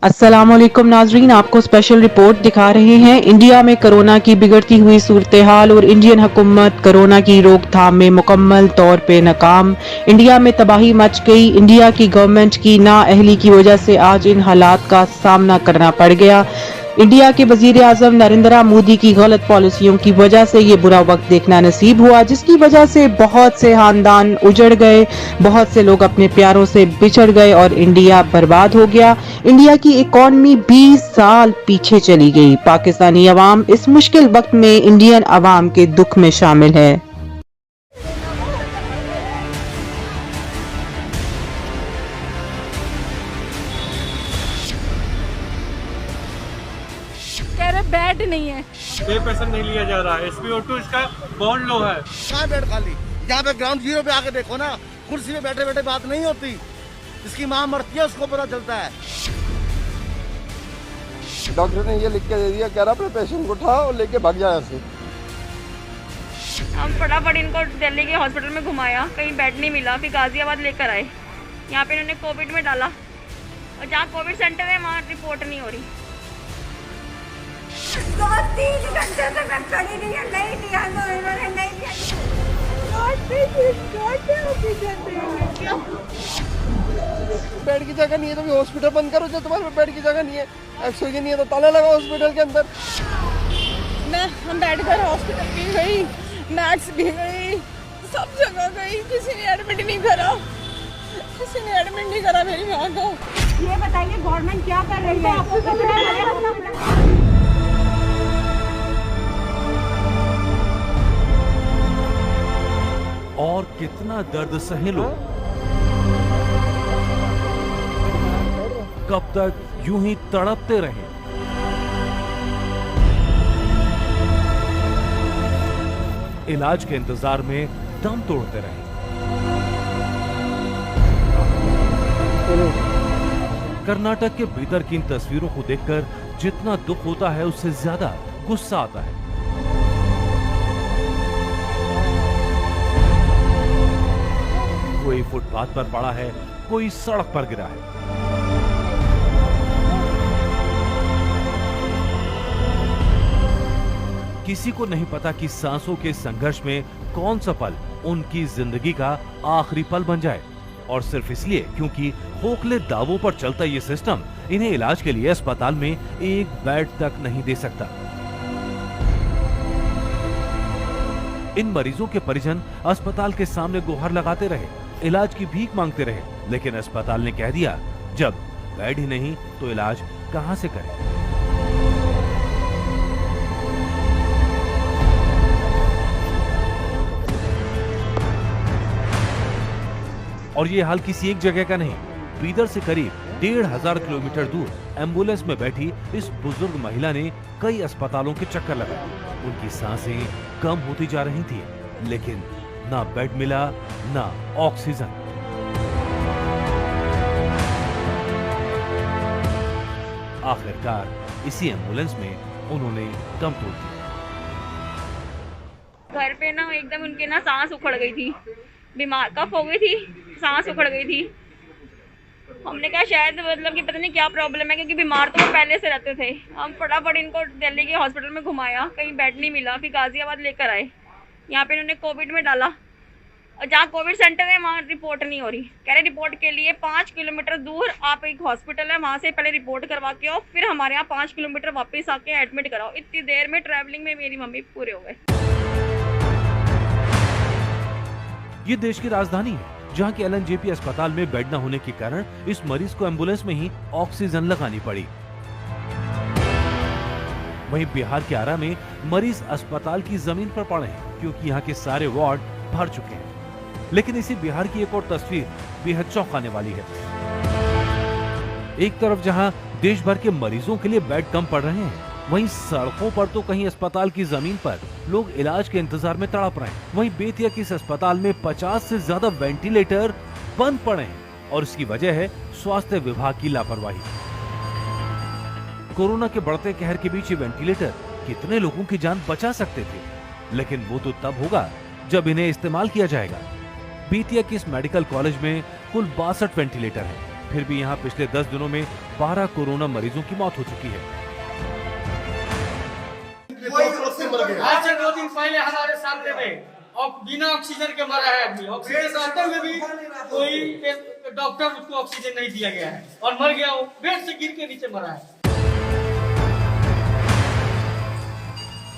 अस्सलामुअलैकुम नाजरीन, आपको स्पेशल रिपोर्ट दिखा रहे हैं। इंडिया में कोरोना की बिगड़ती हुई सूरत हाल और इंडियन हुकूमत कोरोना की रोकथाम में मुकम्मल तौर पे नाकाम। इंडिया में तबाही मच गई। इंडिया की गवर्नमेंट की नाअहली की वजह से आज इन हालात का सामना करना पड़ गया। इंडिया के वजीर आजम नरेंद्र मोदी की गलत पॉलिसियों की वजह से ये बुरा वक्त देखना नसीब हुआ, जिसकी वजह से बहुत से खानदान उजड़ गए, बहुत से लोग अपने प्यारों से बिछड़ गए और इंडिया बर्बाद हो गया। इंडिया की इकॉनमी 20 साल पीछे चली गई। पाकिस्तानी अवाम इस मुश्किल वक्त में इंडियन अवाम के दुख में शामिल है। कह रहे बेड नहीं है, पे पेशेंट नहीं लिया जा रहा है। SpO2 इसका बहुत लो है। कहाँ बेड खाली? यहाँ पे ग्राउंड जीरो पे आके देखो ना, कुर्सी पे बैठे बैठे बात नहीं होती। इसकी माँ मरती है उसको पता चलता है। डॉक्टर ने ये लिख के दे दिया, कह रहा अपने पेशेंट को उठाओ और लेके भाग जाए ऐसे। हम फटाफट इनको दिल्ली के हॉस्पिटल में घुमाया, कहीं बेड नहीं मिला, फिर गाजियाबाद लेकर आए। यहाँ पे इन्होंने कोविड में डाला और जहाँ कोविड सेंटर है वहाँ रिपोर्ट नहीं हो रही। 2-3 घंटे से मैं खड़ी नहीं है, नहीं दिया तो इन्होंने नहीं दिया। बेड की जगह नहीं है तो भी हॉस्पिटल बंद करो। जो तुम्हारे बेड की जगह नहीं है, ऑक्सीजन नहीं है तो ताला लगा हॉस्पिटल के अंदर। हम बैठ कर हॉस्पिटल भी गई, मैक्स भी गई, सब जगह गई, किसी ने एडमिट नहीं करा, किसी ने एडमिट नहीं करा मेरी माँ को। ये बताइए गवर्नमेंट क्या कर रही है? आपको कितना लगेगा? और कितना दर्द सहे लोग। कब तक यूं ही तड़पते रहे? इलाज के इंतजार में दम तोड़ते रहे। कर्नाटक के भीतर की इन तस्वीरों को देखकर जितना दुख होता है उससे ज्यादा गुस्सा आता है। कोई फुटपाथ पर पड़ा है, कोई सड़क पर गिरा है। किसी को नहीं पता कि सांसों के संघर्ष में कौन सा पल उनकी जिंदगी का आखिरी पल बन जाए, और सिर्फ इसलिए क्योंकि खोखले दावों पर चलता ये सिस्टम इन्हें इलाज के लिए अस्पताल में एक बेड तक नहीं दे सकता। इन मरीजों के परिजन अस्पताल के सामने गुहार लगाते रहे, इलाज की भीख मांगते रहे, लेकिन अस्पताल ने कह दिया जब बेड ही नहीं तो इलाज कहां से करें। और ये हाल किसी एक जगह का नहीं। बीदर से करीब 1500 किलोमीटर दूर एम्बुलेंस में बैठी इस बुजुर्ग महिला ने कई अस्पतालों के चक्कर लगाए। उनकी सांसें कम होती जा रही थी, लेकिन ना बेड मिला, ना ऑक्सीजन। आखिरकार इसी एम्बुलेंस में उन्होंने दम तोड़ दिया। घर पे ना एकदम उनके ना सांस उखड़ गई थी, बीमार कफ हो गई थी, सांस उखड़ गई थी। हमने कहा शायद मतलब कि पता नहीं क्या प्रॉब्लम है, क्योंकि बीमार तो वो पहले से रहते थे। हम फटाफट इनको दिल्ली के हॉस्पिटल में घुमाया, कहीं बेड नहीं मिला, फिर गाजियाबाद लेकर आए। यहाँ पे इन्होंने कोविड में डाला और जहाँ कोविड सेंटर है वहाँ रिपोर्ट नहीं हो रही। कह रहे रिपोर्ट के लिए 5 किलोमीटर दूर आप एक हॉस्पिटल है, वहाँ से पहले रिपोर्ट करवा के आओ, फिर हमारे यहाँ 5 किलोमीटर वापस आके एडमिट कराओ। इतनी देर में ट्रैवलिंग में मेरी मम्मी पूरे हो गए। ये देश की राजधानी है, जहां के LNJP अस्पताल में बेड न होने के कारण इस मरीज को एम्बुलेंस में ही ऑक्सीजन लगानी पड़ी। वहीं बिहार के आरा में मरीज अस्पताल की जमीन पर पड़े हैं, क्योंकि यहाँ के सारे वार्ड भर चुके हैं। लेकिन इसी बिहार की एक और तस्वीर बेहद चौंकाने वाली है। एक तरफ जहां देश भर के मरीजों के लिए बेड कम पड़ रहे हैं, वहीं सड़कों पर तो कहीं अस्पताल की जमीन पर लोग इलाज के इंतजार में तड़प रहे हैं। वहीं बेतिया के इस अस्पताल में 50 से ज्यादा वेंटिलेटर बंद पड़े हैं, और इसकी वजह है स्वास्थ्य विभाग की लापरवाही। कोरोना के बढ़ते कहर के बीच ये वेंटिलेटर कितने लोगों की जान बचा सकते थे, लेकिन वो तो तब होगा जब इन्हें इस्तेमाल किया जाएगा। बेतिया के इस मेडिकल कॉलेज में कुल 62 वेंटिलेटर हैं। फिर भी यहाँ पिछले 10 दिनों में 12 कोरोना मरीजों की मौत हो चुकी है। आज से 2 दिन पहले हमारे सामने में और बिना ऑक्सीजन के मरा है आदमी। ऑक्सीजन रहते हुए भी कोई डॉक्टर उसको ऑक्सीजन नहीं दिया गया है और मर गया, वो बेड से गिर के नीचे मरा है।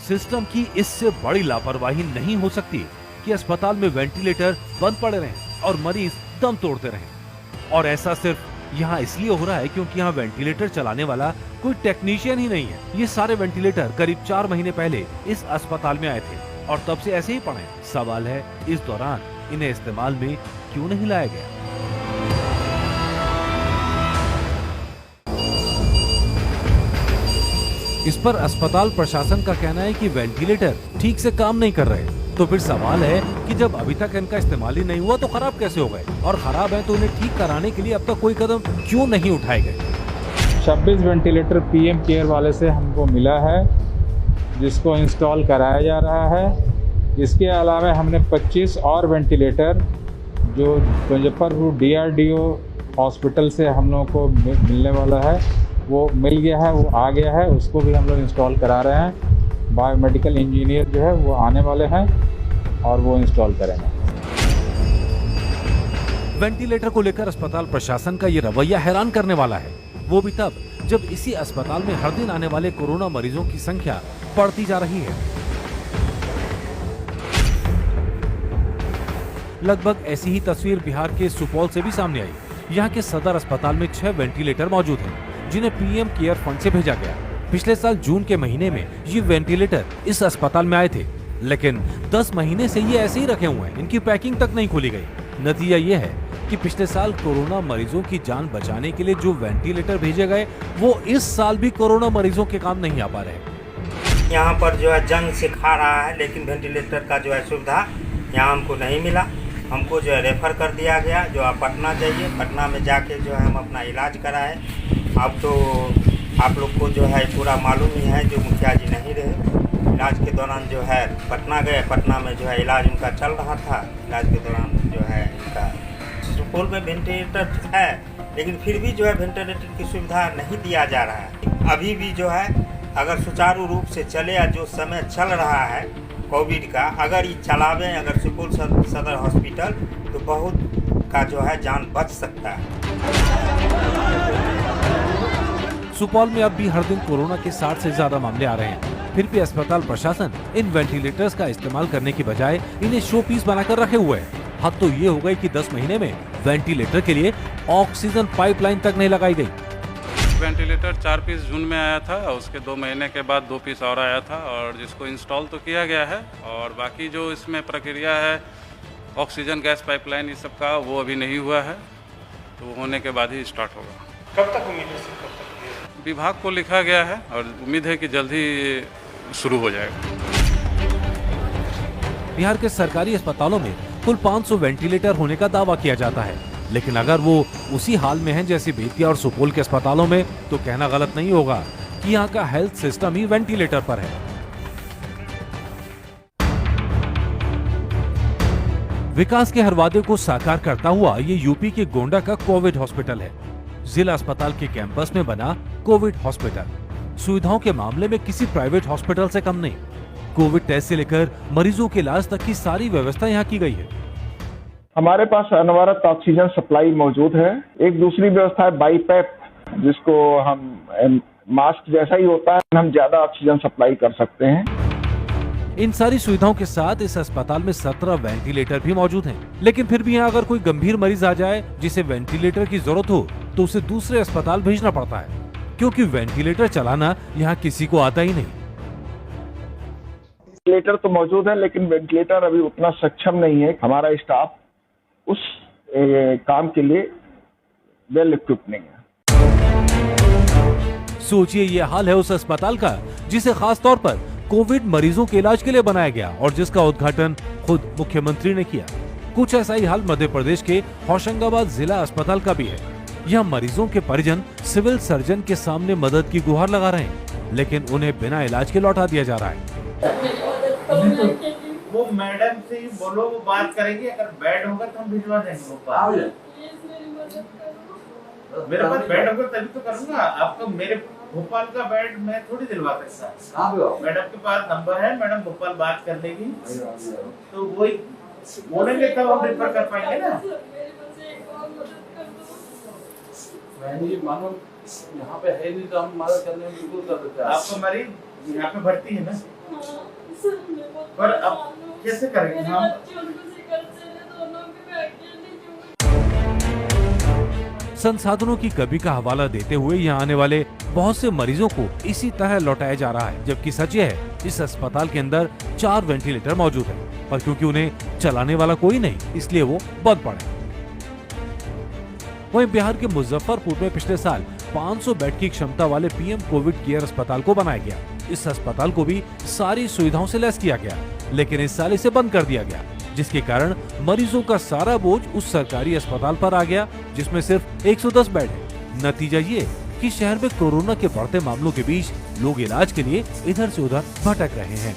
सिस्टम की इससे बड़ी लापरवाही नहीं हो सकती कि अस्पताल में वेंटिलेटर बंद पड़े रहें और मरीज दम तोड़ते रहें। और ऐसा सिर्फ यहाँ इसलिए हो रहा है क्योंकि यहाँ वेंटिलेटर चलाने वाला कोई टेक्नीशियन ही नहीं है। ये सारे वेंटिलेटर करीब 4 महीने पहले इस अस्पताल में आए थे और तब से ऐसे ही पड़े। सवाल है इस दौरान इन्हें इस्तेमाल में क्यों नहीं लाया गया। इस पर अस्पताल प्रशासन का कहना है कि वेंटिलेटर ठीक से काम नहीं कर रहे। तो फिर सवाल है कि जब अभी तक इनका इस्तेमाल ही नहीं हुआ तो खराब कैसे हो गए, और खराब है तो उन्हें ठीक कराने के लिए अब तक कोई कदम क्यों नहीं उठाए गए। 26 वेंटिलेटर पीएम केयर वाले से हमको मिला है, जिसको इंस्टॉल कराया जा रहा है। इसके अलावा हमने 25 और वेंटिलेटर जो मुजफ्फरपुर DRDO हॉस्पिटल से हम लोगों को मिलने वाला है, वो मिल गया है, वो आ गया है, उसको भी हम लोग इंस्टॉल करा रहे हैं। बायोमेडिकल इंजीनियर जो है वो आने वाले हैं और वो इंस्टॉल करेंगे। वेंटिलेटर को लेकर अस्पताल प्रशासन का ये रवैया हैरान करने वाला है, वो भी तब जब इसी अस्पताल में हर दिन आने वाले कोरोना मरीजों की संख्या बढ़ती जा रही है। लगभग ऐसी ही तस्वीर बिहार के सुपौल से भी सामने आई। यहाँ के सदर अस्पताल में 6 वेंटिलेटर मौजूद हैं, जिन्हें पीएम केयर फंड से भेजा गया। पिछले साल जून के महीने में ये वेंटिलेटर इस अस्पताल में आए थे, लेकिन 10 महीने से ये ऐसे ही रखे हुए हैं, इनकी पैकिंग तक नहीं खोली गई। नतीजा ये है कि पिछले साल कोरोना मरीजों की जान बचाने के लिए जो वेंटिलेटर भेजे गए, वो इस साल भी कोरोना मरीजों के काम नहीं आ पा रहे। यहाँ पर जो है जंग से खा रहा है, लेकिन वेंटिलेटर का जो है सुविधा यहाँ हमको नहीं मिला। हमको जो है रेफर कर दिया गया, जो आप पटना जाइए, पटना में जाके जो है हम अपना इलाज कराए। अब तो आप लोग को जो है पूरा मालूम ही है, जो मुखिया जी नहीं रहे इलाज के दौरान जो है पटना गए, पटना में जो है इलाज उनका चल रहा था। इलाज के दौरान जो है इनका सुपौल में वेंटिलेटर है, लेकिन फिर भी जो है वेंटिलेटर की सुविधा नहीं दिया जा रहा है। अभी भी जो है अगर सुचारू रूप से चले, जो समय चल रहा है कोविड का, अगर ये चलावे अगर सुपौल सदर हॉस्पिटल, तो बहुत का जो है जान बच सकता है। सुपौल में अब भी हर दिन कोरोना के 60 से ज्यादा मामले आ रहे हैं, फिर भी अस्पताल प्रशासन इन वेंटिलेटर्स का इस्तेमाल करने की बजाय इन्हें शो पीस बनाकर रखे हुए है। हद तो ये हो गई कि 10 महीने में वेंटिलेटर के लिए ऑक्सीजन पाइपलाइन तक नहीं लगाई गई। वेंटिलेटर 4 पीस जून में आया था, उसके 2 महीने के बाद 2 पीस और आया था, और जिसको इंस्टॉल तो किया गया है, और बाकी जो इसमें प्रक्रिया है ऑक्सीजन गैस पाइपलाइन इस सब का, वो अभी नहीं हुआ है, तो होने के बाद ही स्टार्ट होगा। कब तक उम्मीद है? कब तक? विभाग को लिखा गया है और उम्मीद है कि जल्द ही शुरू हो जाएगा। बिहार के सरकारी अस्पतालों में कुल 500 वेंटिलेटर होने का दावा किया जाता है, लेकिन अगर वो उसी हाल में हैं जैसे बेतिया और सुपौल के अस्पतालों में, तो कहना गलत नहीं होगा कि यहाँ का हेल्थ सिस्टम ही वेंटिलेटर पर है। विकास के हर वादे को साकार करता हुआ ये यूपी के गोंडा का कोविड हॉस्पिटल है। जिला अस्पताल के कैंपस में बना कोविड हॉस्पिटल सुविधाओं के मामले में किसी प्राइवेट हॉस्पिटल से कम नहीं। कोविड टेस्ट से लेकर मरीजों के इलाज तक की सारी व्यवस्था यहाँ की गई है। हमारे पास अनवरत ऑक्सीजन सप्लाई मौजूद है। एक दूसरी व्यवस्था है बाईपैप, जिसको हम मास्क जैसा ही होता है, हम ज्यादा ऑक्सीजन सप्लाई कर सकते हैं। इन सारी सुविधाओं के साथ इस अस्पताल में 17 वेंटिलेटर भी मौजूद हैं। लेकिन फिर भी यहाँ अगर कोई गंभीर मरीज आ जाए जिसे वेंटिलेटर की जरूरत हो, तो उसे दूसरे अस्पताल भेजना पड़ता है, क्योंकि वेंटिलेटर चलाना यहाँ किसी को आता ही नहीं। वेंटिलेटर तो मौजूद है, लेकिन वेंटिलेटर अभी उतना सक्षम नहीं है। हमारा स्टाफ उस काम के लिए वेल इक्विप्ड नहीं है। सोचिए ये हाल है उस अस्पताल का जिसे खास तौर पर कोविड मरीजों के इलाज के लिए बनाया गया और जिसका उद्घाटन खुद मुख्यमंत्री ने किया। कुछ ऐसा ही हाल मध्य प्रदेश के होशंगाबाद जिला अस्पताल का भी है। यहाँ मरीजों के परिजन सिविल सर्जन के सामने मदद की गुहार लगा रहे हैं, लेकिन उन्हें बिना इलाज के लौटा दिया जा रहा है। वो मैडम से ही बोलो, वो बात करेंगे, अगर बेड होगा तो हम भिजवा देंगे। मेरे पास बेड होगा तभी तो करूंगा। आपका मेरे भोपाल का बेड मैं थोड़ी दिलवा सकता। मैडम के पास नंबर है, मैडम भोपाल बात कर लेगी तो वही बोलेंगे तब हम रेफर कर पाएंगे ना। ये मानो यहाँ पे है नहीं तो हम मदद करने में बिल्कुल कर देते हैं। आपका मरीज यहाँ पे भर्ती है ना, पर अब कैसे करेंगे हम? संसाधनों की कमी का हवाला देते हुए यहाँ आने वाले बहुत से मरीजों को इसी तरह लौटाया जा रहा है, जबकि सच यह है इस अस्पताल के अंदर 4 वेंटिलेटर मौजूद है, पर क्योंकि उन्हें चलाने वाला कोई नहीं इसलिए वो बंद पड़े। वहीं बिहार के मुजफ्फरपुर में पिछले साल 500 बेड की क्षमता वाले पीएम कोविड केयर अस्पताल को बनाया गया। इस अस्पताल को भी सारी सुविधाओं से लैस किया गया, लेकिन इस साल इसे बंद कर दिया गया, जिसके कारण मरीजों का सारा बोझ उस सरकारी अस्पताल पर आ गया जिसमें सिर्फ 110 बेड है। नतीजा ये कि शहर में कोरोना के बढ़ते मामलों के बीच लोग इलाज के लिए इधर से उधर भटक रहे हैं।